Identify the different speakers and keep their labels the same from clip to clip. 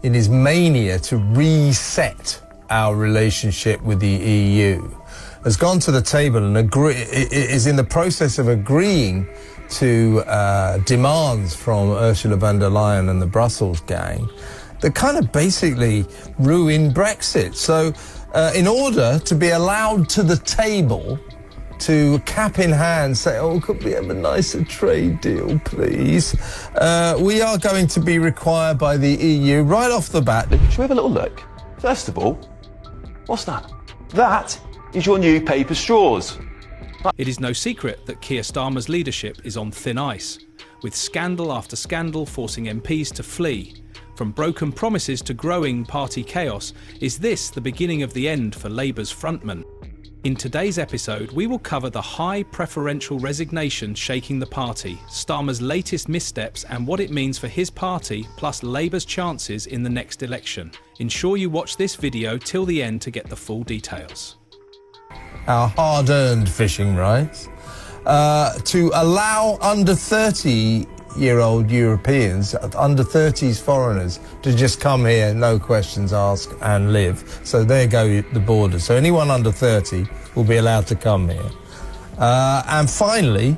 Speaker 1: in his mania to reset our relationship with the EU, has gone to the table and is in the process of agreeing to demands from Ursula von der Leyen and the Brussels gang that kind of basically ruin Brexit. So in order to be allowed to the table to cap in hand say, oh, could we have a nicer trade deal, please? We are going to be required by the EU right off the bat.
Speaker 2: Should we have a little look? First of all, what's that? That is your new paper straws.
Speaker 3: It is no secret that Keir Starmer's leadership is on thin ice, with scandal after scandal forcing MPs to flee. From broken promises to growing party chaos, is this the beginning of the end for Labour's frontman? In today's episode, we will cover the high preferential resignation shaking the party, Starmer's latest missteps and what it means for his party, plus Labour's chances in the next election. Ensure you watch this video till the end to get the full details.
Speaker 1: Our hard-earned fishing rights, to allow under 30-year-old Europeans, under 30s foreigners, to just come here, no questions asked, and live. So there go the borders. So anyone under 30 will be allowed to come here. And finally,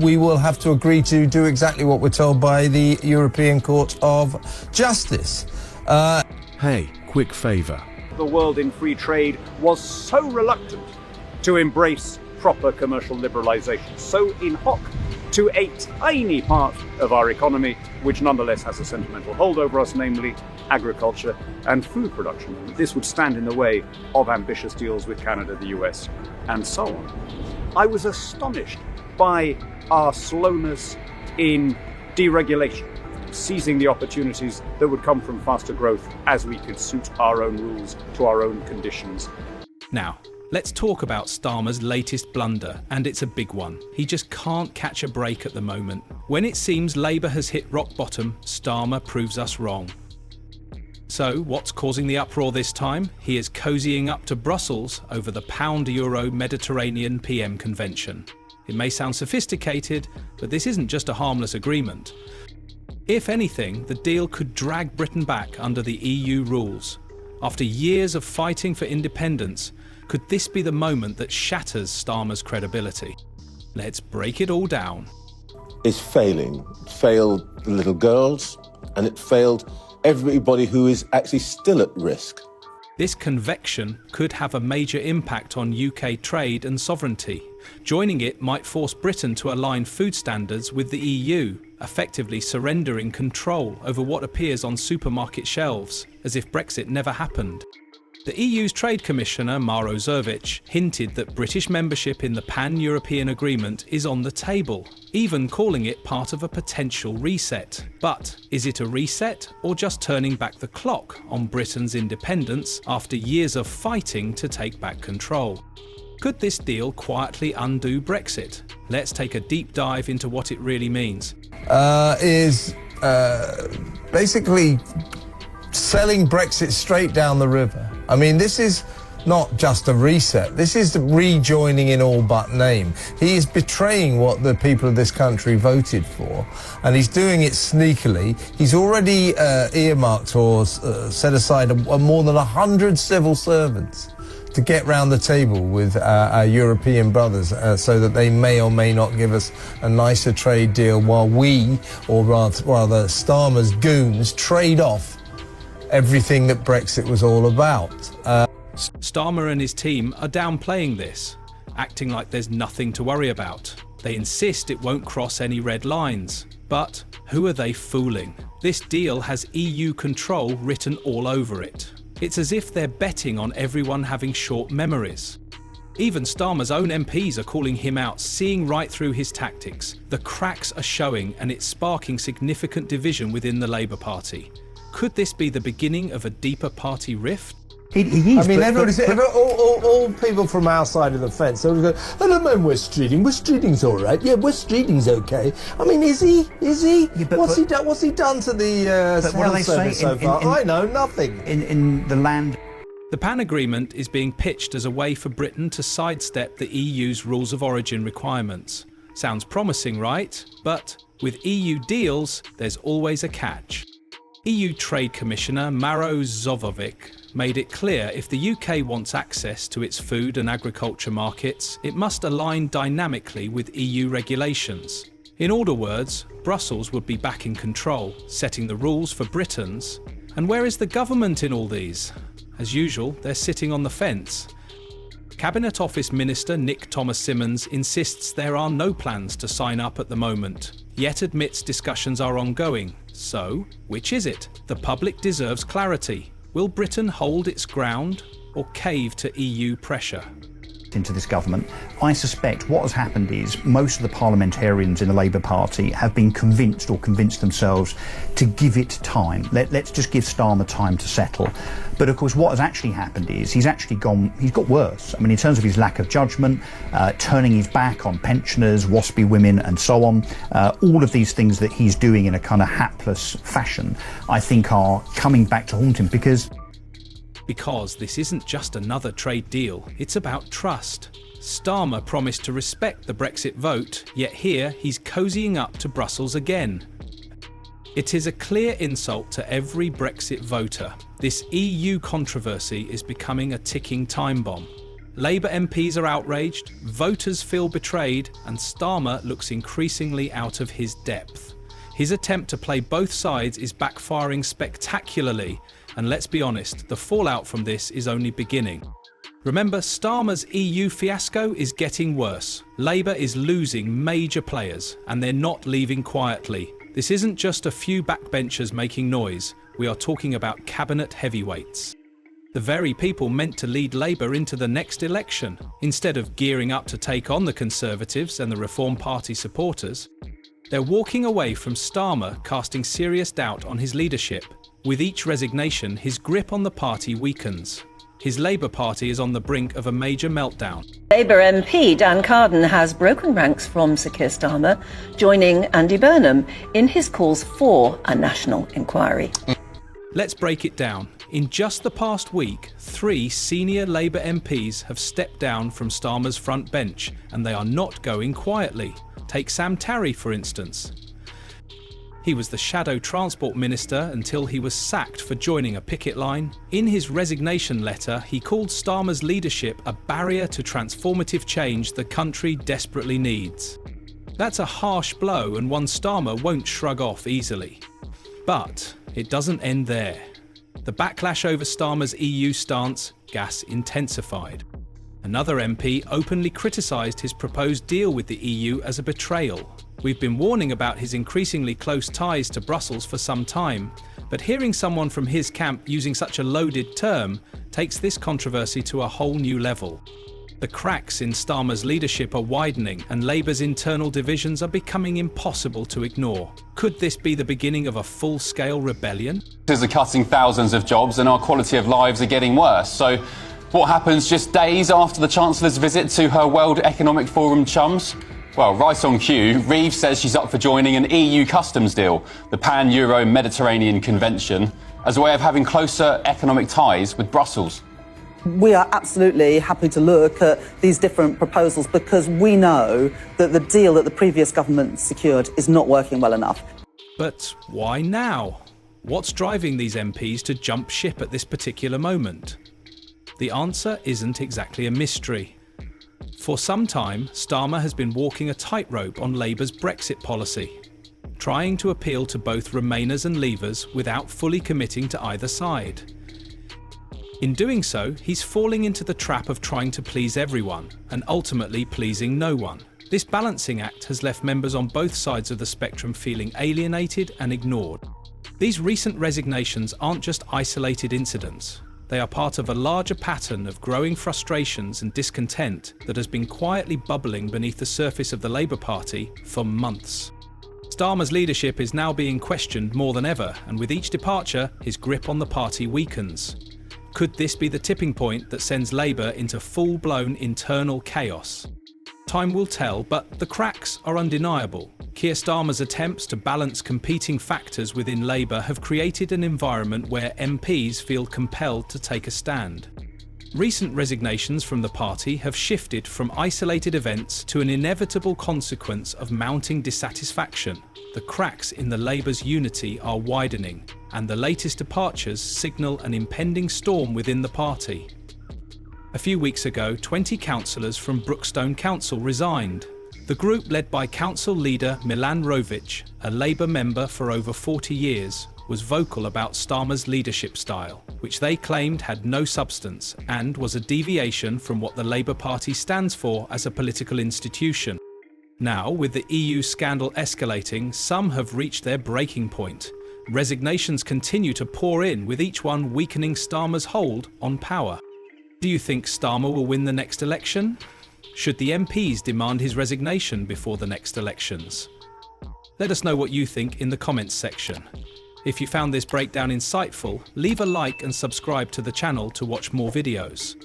Speaker 1: we will have to agree to do exactly what we're told by the European Court of Justice.
Speaker 4: Hey, quick favour.
Speaker 5: The world in free trade was so reluctant to embrace proper commercial liberalisation, so in hoc to a tiny part of our economy, which nonetheless has a sentimental hold over us, namely agriculture and food production. This would stand in the way of ambitious deals with Canada, the US, and so on. I was astonished by our slowness in deregulation, seizing the opportunities that would come from faster growth as we could suit our own rules to our own conditions.
Speaker 3: Now, let's talk about Starmer's latest blunder, and it's a big one. He just can't catch a break at the moment. When it seems Labour has hit rock bottom, Starmer proves us wrong. So, what's causing the uproar this time? He is cozying up to Brussels over the pound-euro Mediterranean PM convention. It may sound sophisticated, but this isn't just a harmless agreement. If anything, the deal could drag Britain back under the EU rules. After years of fighting for independence, could this be the moment that shatters Starmer's credibility? Let's break it all down.
Speaker 6: It's failing. It failed the little girls, and it failed everybody who is actually still at risk.
Speaker 3: This convection could have a major impact on UK trade and sovereignty. Joining it might force Britain to align food standards with the EU, effectively surrendering control over what appears on supermarket shelves, as if Brexit never happened. The EU's Trade Commissioner, Maro Zervich, hinted that British membership in the Pan-European Agreement is on the table, even calling it part of a potential reset. But is it a reset, or just turning back the clock on Britain's independence after years of fighting to take back control? Could this deal quietly undo Brexit? Let's take a deep dive into what it really means.
Speaker 1: Basically selling Brexit straight down the river. I mean, this is not just a reset. This is the rejoining in all but name. He is betraying what the people of this country voted for, and he's doing it sneakily. He's already earmarked or set aside more than 100 civil servants to get round the table with our European brothers so that they may or may not give us a nicer trade deal while we, or rather Starmer's goons, trade off everything that Brexit was all about.
Speaker 3: Starmer and his team are downplaying this, acting like there's nothing to worry about. They insist it won't cross any red lines. But who are they fooling? This deal has EU control written all over it. It's as if they're betting on everyone having short memories. Even Starmer's own MPs are calling him out, seeing right through his tactics. The cracks are showing, and it's sparking significant division within the Labour Party. Could this be the beginning of a deeper party rift?
Speaker 1: I mean, all people from our side of the fence, they go, I don't mind West Streeting. West Streeting's all right. Yeah, West Streeting's okay. I mean, is he? Yeah, what's he done? What's he done to the health service so far? I know nothing.
Speaker 7: In the land.
Speaker 3: The PAN agreement is being pitched as a way for Britain to sidestep the EU's rules of origin requirements. Sounds promising, right? But with EU deals, there's always a catch. EU Trade Commissioner Maro Zovovic made it clear if the UK wants access to its food and agriculture markets, it must align dynamically with EU regulations. In other words, Brussels would be back in control, setting the rules for Britons. And where is the government in all these? As usual, they're sitting on the fence. Cabinet Office Minister Nick Thomas-Symonds insists there are no plans to sign up at the moment, yet admits discussions are ongoing. So, which is it? The public deserves clarity. Will Britain hold its ground or cave to EU pressure?
Speaker 7: Into this government, I suspect what has happened is most of the parliamentarians in the Labour Party have been convinced or convinced themselves to give it time. Let's just give Starmer time to settle. But of course what has actually happened is he's got worse. I mean, in terms of his lack of judgment, turning his back on pensioners, waspy women and so on, all of these things that he's doing in a kind of hapless fashion, I think are coming back to haunt him because
Speaker 3: this isn't just another trade deal, it's about trust. Starmer promised to respect the Brexit vote, yet here he's cozying up to Brussels again. It is a clear insult to every Brexit voter. This EU controversy is becoming a ticking time bomb. Labour MPs are outraged, voters feel betrayed, and Starmer looks increasingly out of his depth. His attempt to play both sides is backfiring spectacularly, and let's be honest, the fallout from this is only beginning. Remember, Starmer's EU fiasco is getting worse. Labour is losing major players, and they're not leaving quietly. This isn't just a few backbenchers making noise, we are talking about cabinet heavyweights. The very people meant to lead Labour into the next election. Instead of gearing up to take on the Conservatives and the Reform Party supporters, they're walking away from Starmer, casting serious doubt on his leadership. With each resignation, his grip on the party weakens. His Labour Party is on the brink of a major meltdown.
Speaker 8: Labour MP Dan Carden has broken ranks from Sir Keir Starmer, joining Andy Burnham in his calls for a national inquiry.
Speaker 3: Let's break it down. In just the past week, 3 senior Labour MPs have stepped down from Starmer's front bench, and they are not going quietly. Take Sam Tarry, for instance. He was the shadow transport minister until he was sacked for joining a picket line. In his resignation letter, he called Starmer's leadership a barrier to transformative change the country desperately needs. That's a harsh blow and one Starmer won't shrug off easily. But it doesn't end there. The backlash over Starmer's EU stance gas intensified. Another MP openly criticised his proposed deal with the EU as a betrayal. We've been warning about his increasingly close ties to Brussels for some time, but hearing someone from his camp using such a loaded term takes this controversy to a whole new level. The cracks in Starmer's leadership are widening, and Labour's internal divisions are becoming impossible to ignore. Could this be the beginning of a full-scale rebellion?
Speaker 9: Are cutting thousands of jobs and our quality of lives are getting worse. So what happens just days after the Chancellor's visit to her World Economic Forum chums? Well, right on cue, Reeves says she's up for joining an EU customs deal, the Pan-Euro-Mediterranean Convention, as a way of having closer economic ties with Brussels.
Speaker 10: We are absolutely happy to look at these different proposals because we know that the deal that the previous government secured is not working well enough.
Speaker 3: But why now? What's driving these MPs to jump ship at this particular moment? The answer isn't exactly a mystery. For some time, Starmer has been walking a tightrope on Labour's Brexit policy, trying to appeal to both Remainers and Leavers without fully committing to either side. In doing so, he's falling into the trap of trying to please everyone and ultimately pleasing no one. This balancing act has left members on both sides of the spectrum feeling alienated and ignored. These recent resignations aren't just isolated incidents. They are part of a larger pattern of growing frustrations and discontent that has been quietly bubbling beneath the surface of the Labour Party for months. Starmer's leadership is now being questioned more than ever, and with each departure, his grip on the party weakens. Could this be the tipping point that sends Labour into full-blown internal chaos? Time will tell, but the cracks are undeniable. Keir Starmer's attempts to balance competing factors within Labour have created an environment where MPs feel compelled to take a stand. Recent resignations from the party have shifted from isolated events to an inevitable consequence of mounting dissatisfaction. The cracks in the Labour's unity are widening, and the latest departures signal an impending storm within the party. A few weeks ago, 20 councillors from Brookstone Council resigned. The group, led by council leader Milan Rovic, a Labour member for over 40 years, was vocal about Starmer's leadership style, which they claimed had no substance and was a deviation from what the Labour Party stands for as a political institution. Now, with the EU scandal escalating, some have reached their breaking point. Resignations continue to pour in, with each one weakening Starmer's hold on power. Do you think Starmer will win the next election? Should the MPs demand his resignation before the next elections? Let us know what you think in the comments section. If you found this breakdown insightful, leave a like and subscribe to the channel to watch more videos.